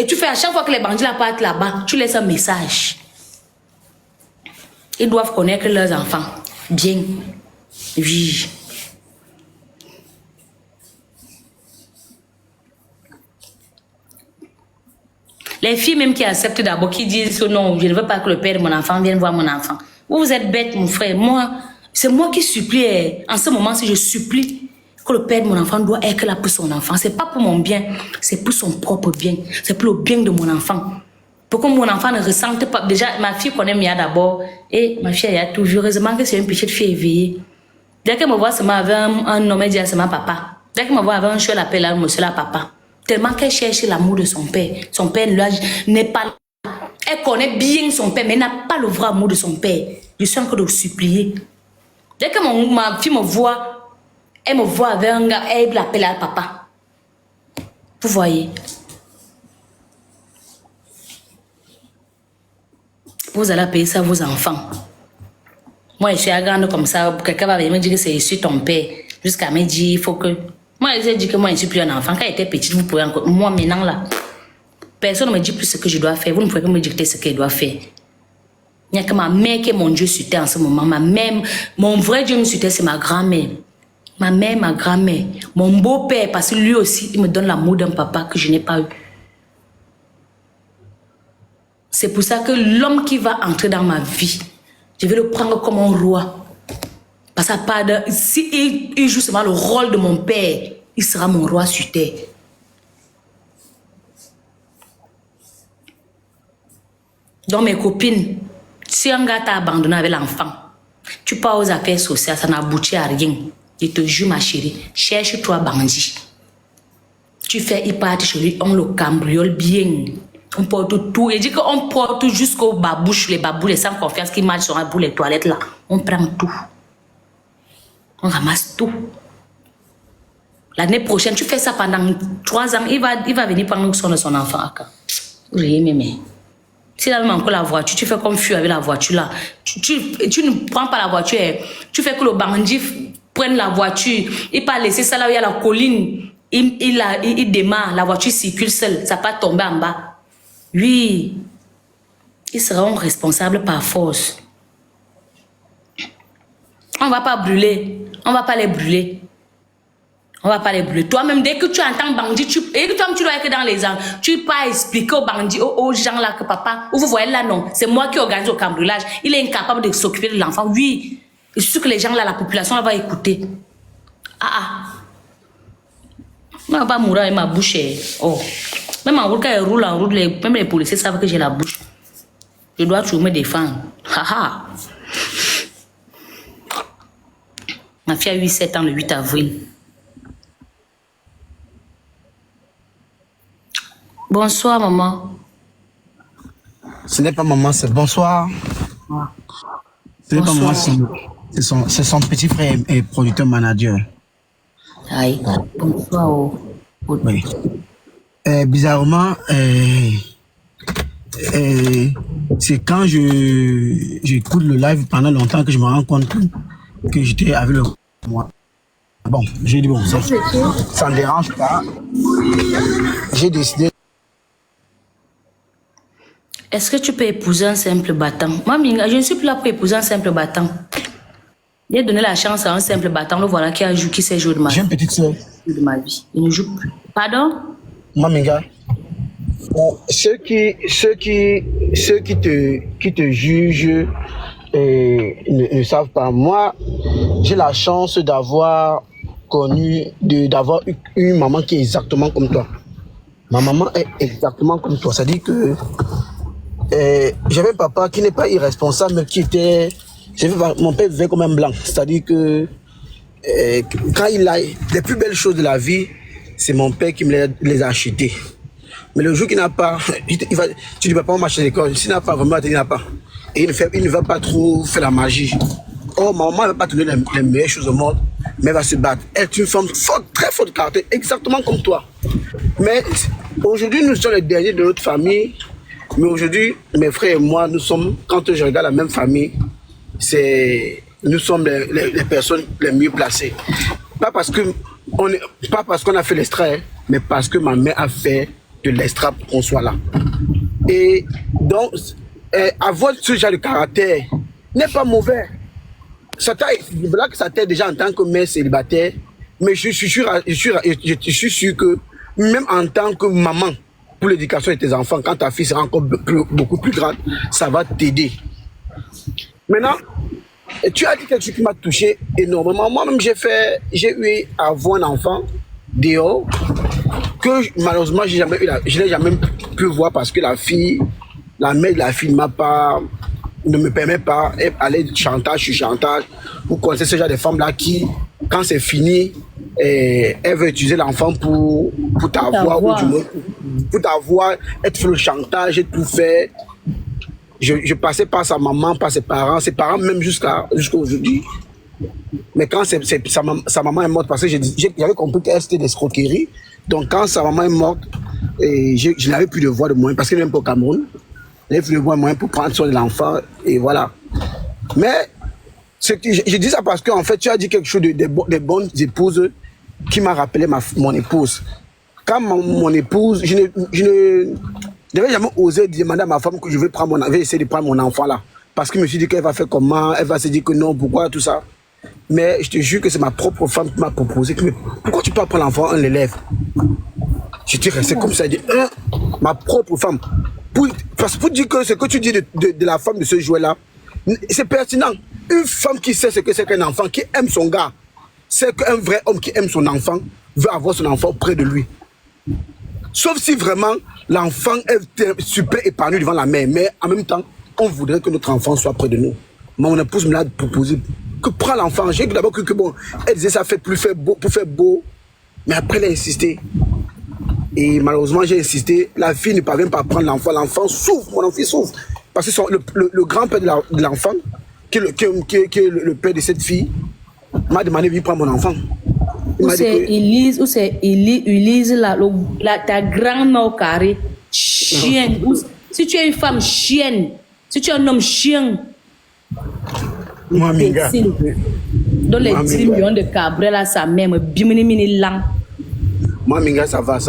Et tu fais à chaque fois que les bandits là partent là-bas, tu laisses un message. Ils doivent connaître leurs enfants. Bien. Oui. Les filles même qui acceptent d'abord, qui disent que non, je ne veux pas que le père de mon enfant vienne voir mon enfant. Vous êtes bête, mon frère. Moi, c'est moi qui supplie. En ce moment, si je supplie que le père de mon enfant doit être là pour son enfant, c'est pas pour mon bien, c'est pour son propre bien. C'est pour le bien de mon enfant. Pour que mon enfant ne ressente pas. Déjà, ma fille connaît Mia d'abord. Et ma fille, elle a toujours. Heureusement que c'est une petite fille éveillée. Dès qu'elle me voit seulement avec un homme, elle dit c'est ma papa. Dès qu'elle me voit avec un chien, elle appelle là, monsieur la papa. Tellement qu'elle cherche l'amour de son père. Son père n'est pas là. Elle connaît bien son père, mais elle n'a pas le vrai amour de son père. Je suis en train de supplier. Dès que ma fille me voit, elle me voit avec un gars, elle l'appelle à papa. Vous voyez? Vous allez payer ça à vos enfants. Moi, je suis à grande comme ça. Quelqu'un va venir me dire que c'est issu ton père. Jusqu'à me dire, il faut que... Moi, je dis que moi, je ne suis plus un enfant. Quand j'étais petite, vous pouvez encore... Moi, maintenant, là, personne ne me dit plus ce que je dois faire. Vous ne pouvez pas me dicter ce qu'elle doit faire. Il n'y a que ma mère qui est mon Dieu sur terre en ce moment. Ma mère, mon vrai Dieu sur terre, c'est ma grand-mère. Ma mère, ma grand-mère. Mon beau-père, parce que lui aussi, il me donne l'amour d'un papa que je n'ai pas eu. C'est pour ça que l'homme qui va entrer dans ma vie, je vais le prendre comme un roi. Parce que si il joue seulement le rôle de mon père, il sera mon roi sur terre. Donc mes copines, si un gars t'a abandonné avec l'enfant, tu pars aux affaires sociales, ça n'aboutit à rien. Je te jure ma chérie, cherche-toi bandit. Tu fais, il part chez lui, on le cambriole bien. On porte tout. Il dit qu'on porte jusqu'aux babouches, les babous, les sans confiance qui marchent sur un bout, les toilettes là. On prend tout. On ramasse tout. L'année prochaine, tu fais ça pendant 3 ans, il va venir prendre son enfant. Oui, mais. S'il a même encore la voiture, tu fais comme fuir avec la voiture là. Tu ne prends pas la voiture. Tu fais que le bandit prenne la voiture. Il pas laisser ça là où il y a la colline. Il démarre, la voiture circule seule. Ça va tomber en bas. Oui. Ils seront responsables par force. On ne va pas brûler. On ne va pas les brûler. On ne va pas les brûler. Toi-même, dès que tu entends bandit, et que toi-même, tu dois être dans les ans. Tu ne peux pas expliquer aux bandits, aux gens là que papa, ou vous voyez là, non, c'est moi qui organise le cambriolage. Il est incapable de s'occuper de l'enfant. Oui. Je suis sûr que les gens là, la population là, va écouter. On ne va pas mourir avec ma bouche. Oh. Même en route, quand elle roule en route, même les policiers savent que j'ai la bouche. Je dois toujours me défendre. Ma fille a eu 7 ans le 8 avril. Bonsoir, maman. Ce n'est pas maman, c'est bonsoir. Ce n'est pas maman, c'est son petit frère et producteur manager. Aïe, bonsoir. Oui. Bizarrement, c'est quand j'écoute le live pendant longtemps que je me rends compte que j'étais avec moi. Bon, j'ai dit bon, ça ne dérange pas. J'ai décidé. Est-ce que tu peux épouser un simple battant? Moi, Minga, je ne suis plus là pour épouser un simple battant. J'ai donné la chance à un simple battant, le voilà qui sait jouer de ma vie. J'ai une petite soeur. De ma vie. Il ne joue plus. Pardon? Moi, Minga, ceux qui te jugent ne savent pas. Moi, j'ai la chance d'avoir d'avoir une maman qui est exactement comme toi. Ma maman est exactement comme toi. C'est-à-dire que j'avais un papa qui n'est pas irresponsable, mais qui était... Mon père vivait comme un blanc. C'est-à-dire que quand il a les plus belles choses de la vie, c'est mon père qui me les a achetées. Mais le jour qu'il n'a pas, tu dis papa, on marche à l'école. S'il n'a pas vraiment, il n'a pas. Et il ne va pas trop faire la magie. Oh, ma maman ne va pas te donner les meilleures choses au monde, mais elle va se battre. Elle est une femme forte, très forte de caractère, exactement comme toi. Mais aujourd'hui, nous sommes les derniers de notre famille. Mais aujourd'hui, mes frères et moi, nous sommes, quand je regarde la même famille, nous sommes les personnes les mieux placées. Pas parce qu'on a fait l'extrait, mais parce que ma mère a fait de l'extra pour qu'on soit là. Et donc, avoir ce genre de caractère n'est pas mauvais. Voilà que ça t'aide déjà en tant que mère célibataire, mais je suis sûr que même en tant que maman, pour l'éducation de tes enfants, quand ta fille sera encore beaucoup plus grande, ça va t'aider. Maintenant, tu as dit quelque chose qui m'a touché énormément. Moi-même, j'ai eu à voir un enfant dehors que malheureusement, je n'ai jamais pu voir parce que la mère de la fille ne me permet pas d'aller de chantage sur chantage. Vous connaissez ce genre de femmes-là qui, quand c'est fini, elle veut utiliser l'enfant pour t'avoir, ou du moins pour t'avoir, être fait le chantage et tout faire. Je passais par sa maman, par ses parents même jusqu'à aujourd'hui. Mais quand sa maman est morte, parce que j'avais compris qu'elle c'était des escroqueries. Donc quand sa maman est morte, je n'avais plus de voix de moyen, parce qu'elle n'est même pas au Cameroun. Je n'avais plus de voix de moyen pour prendre soin de l'enfant, et voilà. Mais je dis ça parce qu'en fait, tu as dit quelque chose des bonnes épouses qui m'a rappelé mon épouse. Quand mon épouse, je n'avais jamais osé demander à ma femme que je vais essayer de prendre mon enfant là. Parce que je me suis dit qu'elle va faire comment, elle va se dire que non, pourquoi, tout ça. Mais je te jure que c'est ma propre femme qui m'a proposé. Mais pourquoi tu peux prendre l'enfant, on l'élève? Je suis resté comme ça, ma propre femme. Parce que pour dire que ce que tu dis de la femme de ce jouet-là, c'est pertinent. Une femme qui sait ce que c'est qu'un enfant, qui aime son gars, c'est qu'un vrai homme qui aime son enfant veut avoir son enfant près de lui. Sauf si vraiment l'enfant est super épanoui devant la mère, mais en même temps, on voudrait que notre enfant soit près de nous. Mon épouse me l'a proposé. Que prends l'enfant. J'ai d'abord cru que bon, elle disait ça pour faire beau, mais après elle a insisté. Et malheureusement, j'ai insisté. La fille ne parvient pas à prendre l'enfant. L'enfant souffre, mon enfant souffre. Parce que le grand-père de l'enfant, qui est le père de cette fille, m'a demandé de lui prendre mon enfant. Ou c'est Elise, ta grand-mère au carré, chienne. Si tu es une femme chienne, si tu es un homme chien, moi, dans les 10 millions de cabrets là, sa mère me bimini lang. Moi, Minga, ça va.